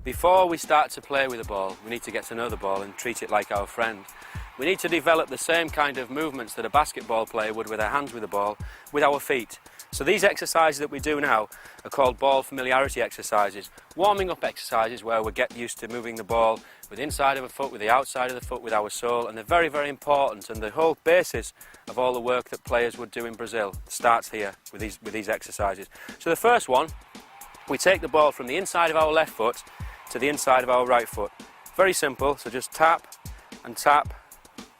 Before we start to play with the ball, we need to get to know the ball and treat it like our friend. We need to develop the same kind of movements that a basketball player would with their hands with the ball, with our feet. So these exercises that we do now are called ball familiarity exercises, warming up exercises where we get used to moving the ball with the inside of a foot, with the outside of the foot, with our sole, and they're very, very important, and the whole basis of all the work that players would do in Brazil starts here with these exercises. So the first one, we take the ball from the inside of our left foot to the inside of our right foot. Very simple, so just tap and tap,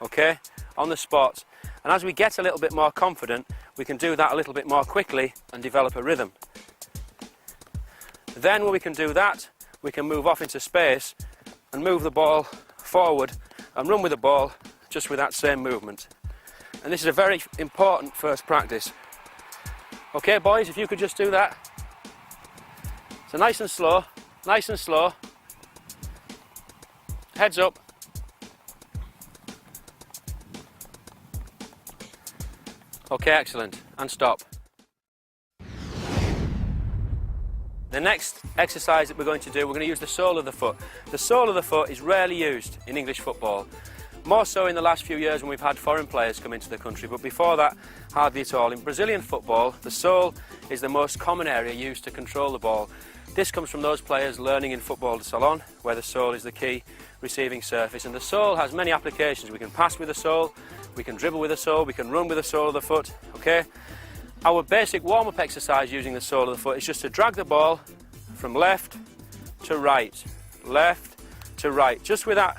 okay, on the spot. And as we get a little bit more confident, we can do that a little bit more quickly and develop a rhythm. Then when we can do that, we can move off into space and move the ball forward and run with the ball just with that same movement. And this is a very important first practice. Okay, boys, if you could just do that. So nice and slow, nice and slow. Heads up. Okay, excellent. And stop. The next exercise that we're going to do, we're going to use the sole of the foot. The sole of the foot is rarely used in English football. More so in the last few years when we've had foreign players come into the country, but before that, hardly at all. In Brazilian football, the sole is the most common area used to control the ball. This comes from those players learning in football de salon, where the sole is the key receiving surface. And the sole has many applications. We can pass with the sole, we can dribble with the sole, we can run with the sole of the foot, okay? Our basic warm-up exercise using the sole of the foot is just to drag the ball from left to right, just with that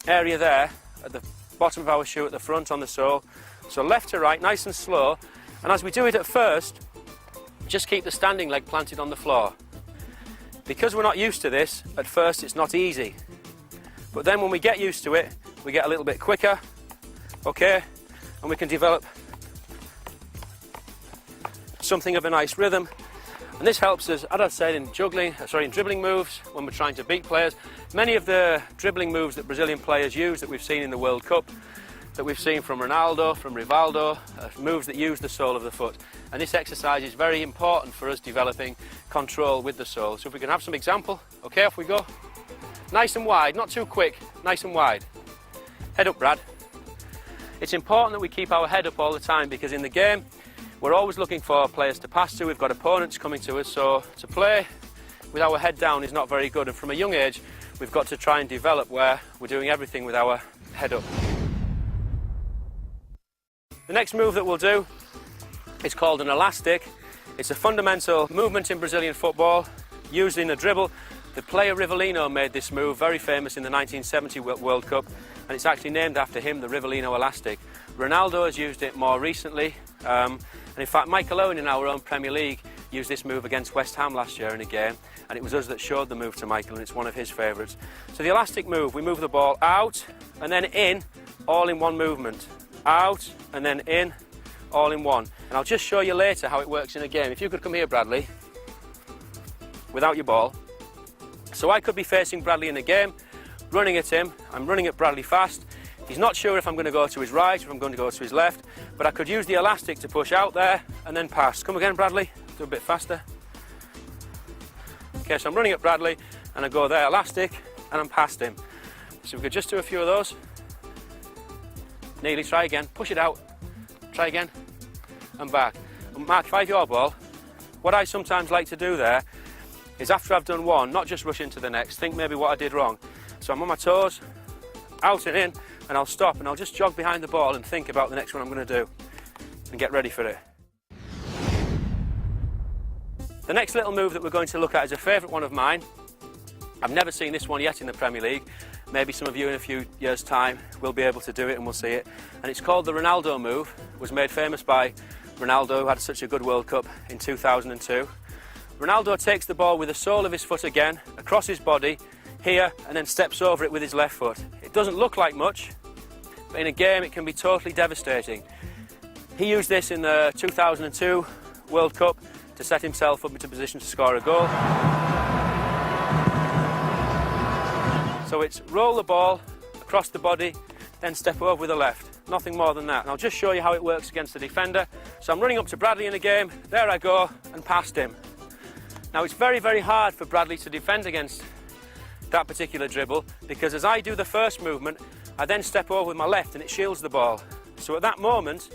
area there at the bottom of our shoe at the front on the sole. So left to right, nice and slow. And as we do it at first, just keep the standing leg planted on the floor. Because we're not used to this, at first it's not easy. But then when we get used to it, we get a little bit quicker, okay? And we can develop something of a nice rhythm. And this helps us, as I said, in dribbling moves when we're trying to beat players. Many of the dribbling moves that Brazilian players use that we've seen in the World Cup, that we've seen from Ronaldo, from Rivaldo, moves that use the sole of the foot. And this exercise is very important for us developing control with the sole. So if we can have some example, okay, off we go. Nice and wide, not too quick, nice and wide. Head up, Brad. It's important that we keep our head up all the time because in the game, we're always looking for players to pass to. We've got opponents coming to us, so to play with our head down is not very good. And from a young age, we've got to try and develop where we're doing everything with our head up. The next move that we'll do is called an elastic. It's a fundamental movement in Brazilian football, used in a dribble. The player Rivellino made this move, very famous in the 1970 World Cup, and it's actually named after him, the Rivellino elastic. Ronaldo has used it more recently, and in fact Michael Owen in our own Premier League used this move against West Ham last year in a game, and it was us that showed the move to Michael, and it's one of his favourites. So the elastic move, we move the ball out and then in, all in one movement. Out and then in, all in one. And I'll just show you later how it works in a game. If you could come here, Bradley, without your ball. So I could be facing Bradley in a game, running at him. I'm running at Bradley fast. He's not sure if I'm going to go to his right or if I'm going to go to his left, but I could use the elastic to push out there and then pass. Come again, Bradley. Do a bit faster. Okay, so I'm running at Bradley and I go there, elastic, and I'm past him. So we could just do a few of those. Nearly, try again, push it out, try again, and back. And Mark, if I have your ball, what I sometimes like to do there is after I've done one, not just rush into the next, think maybe what I did wrong. So I'm on my toes, out and in, and I'll stop and I'll just jog behind the ball and think about the next one I'm going to do and get ready for it. The next little move that we're going to look at is a favourite one of mine. I've never seen this one yet in the Premier League. Maybe some of you in a few years' time will be able to do it and we'll see it. And it's called the Ronaldo move. It was made famous by Ronaldo, who had such a good World Cup in 2002. Ronaldo takes the ball with the sole of his foot again, across his body, here, and then steps over it with his left foot. It doesn't look like much, but in a game it can be totally devastating. He used this in the 2002 World Cup to set himself up into position to score a goal. So it's roll the ball across the body, then step over with the left. Nothing more than that. And I'll just show you how it works against the defender. So I'm running up to Bradley in the game, there I go, and past him. Now it's very, very hard for Bradley to defend against that particular dribble, because as I do the first movement, I then step over with my left and it shields the ball. So at that moment,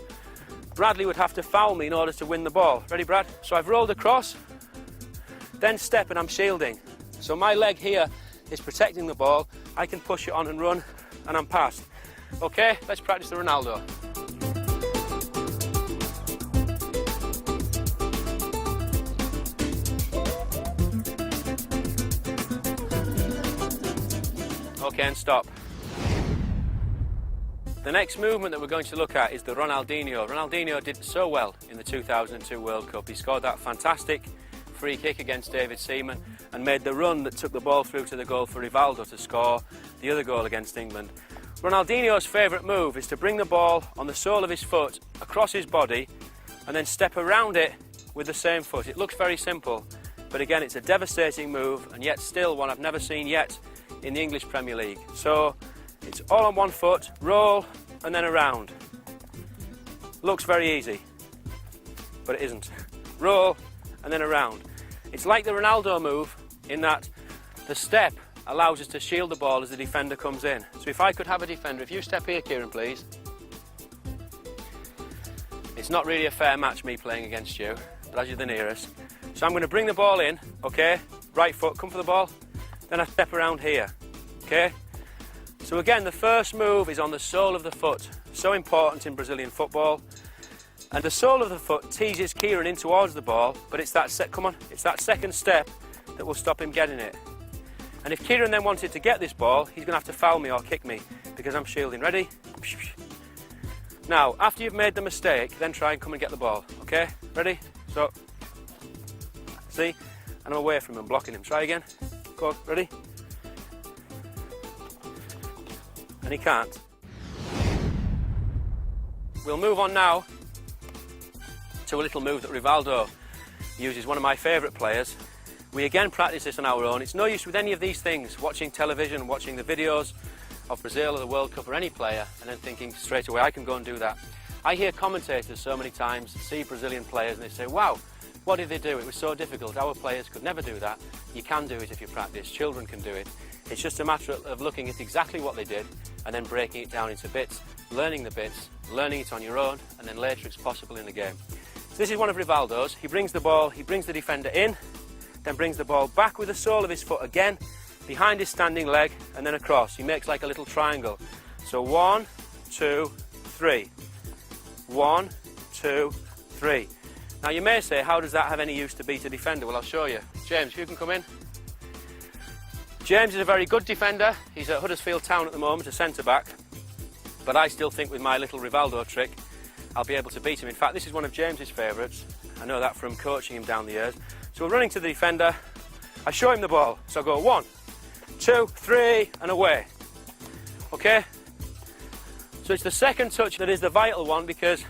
Bradley would have to foul me in order to win the ball. Ready, Brad? So I've rolled across, then step and I'm shielding. So my leg here is protecting the ball. I can push it on and run, and I'm past. Okay, let's practice the Ronaldo. Okay, and stop. The next movement that we're going to look at is the Ronaldinho. Ronaldinho did so well in the 2002 World Cup. He scored that fantastic free kick against David Seaman and made the run that took the ball through to the goal for Rivaldo to score the other goal against England. Ronaldinho's favourite move is to bring the ball on the sole of his foot across his body and then step around it with the same foot. It looks very simple, but again, it's a devastating move, and yet still one I've never seen yet in the English Premier League. So it's all on one foot, roll and then around. Looks very easy, but it isn't. Roll and then around. It's like the Ronaldo move in that the step allows us to shield the ball as the defender comes in. So if I could have a defender, if you step here, Kieran, please. It's not really a fair match, me playing against you, but as you're the nearest. So I'm going to bring the ball in, okay? Right foot, come for the ball. Then I step around here, okay? So again, the first move is on the sole of the foot. So important in Brazilian football. And the sole of the foot teases Kieran in towards the ball, but it's that it's that second step that will stop him getting it. And if Kieran then wanted to get this ball, he's going to have to foul me or kick me because I'm shielding. Ready? Now, after you've made the mistake, then try and come and get the ball, okay? Ready? So, see? And I'm away from him, blocking him. Try again. Go on, ready? And he can't. We'll move on now to a little move that Rivaldo uses, one of my favourite players. We again practice this on our own. It's no use with any of these things, watching television, watching the videos of Brazil or the World Cup or any player, and then thinking straight away, I can go and do that. I hear commentators so many times see Brazilian players and they say, wow, what did they do? It was so difficult. Our players could never do that. You can do it if you practice. Children can do it. It's just a matter of looking at exactly what they did and then breaking it down into bits, learning the bits, learning it on your own, and then later it's possible in the game. So this is one of Rivaldo's. He brings the ball, he brings the defender in, then brings the ball back with the sole of his foot again, behind his standing leg, and then across. He makes like a little triangle. So 1, 2, 3. 1, 2, 3. Now you may say, how does that have any use to beat a defender? Well, I'll show you. James, if you can come in. James is a very good defender. He's at Huddersfield Town at the moment, a centre-back. But I still think with my little Rivaldo trick, I'll be able to beat him. In fact, this is one of James's favourites. I know that from coaching him down the years. So we're running to the defender. I show him the ball. So I go 1, 2, 3, and away. Okay? So it's the second touch that is the vital one, because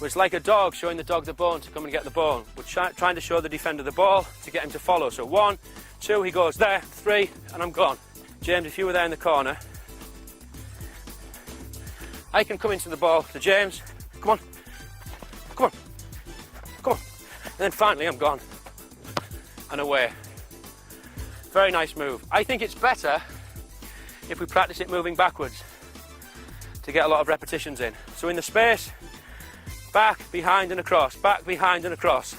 it's like a dog showing the dog the bone to come and get the ball. We're trying to show the defender the ball to get him to follow. So 1, 2, he goes there, 3, and I'm gone. James, if you were there in the corner, I can come into the ball to James. Come on. Come on. Come on. And then finally I'm gone. And away. Very nice move. I think it's better if we practice it moving backwards to get a lot of repetitions in. So in the space, back, behind and across, back, behind and across.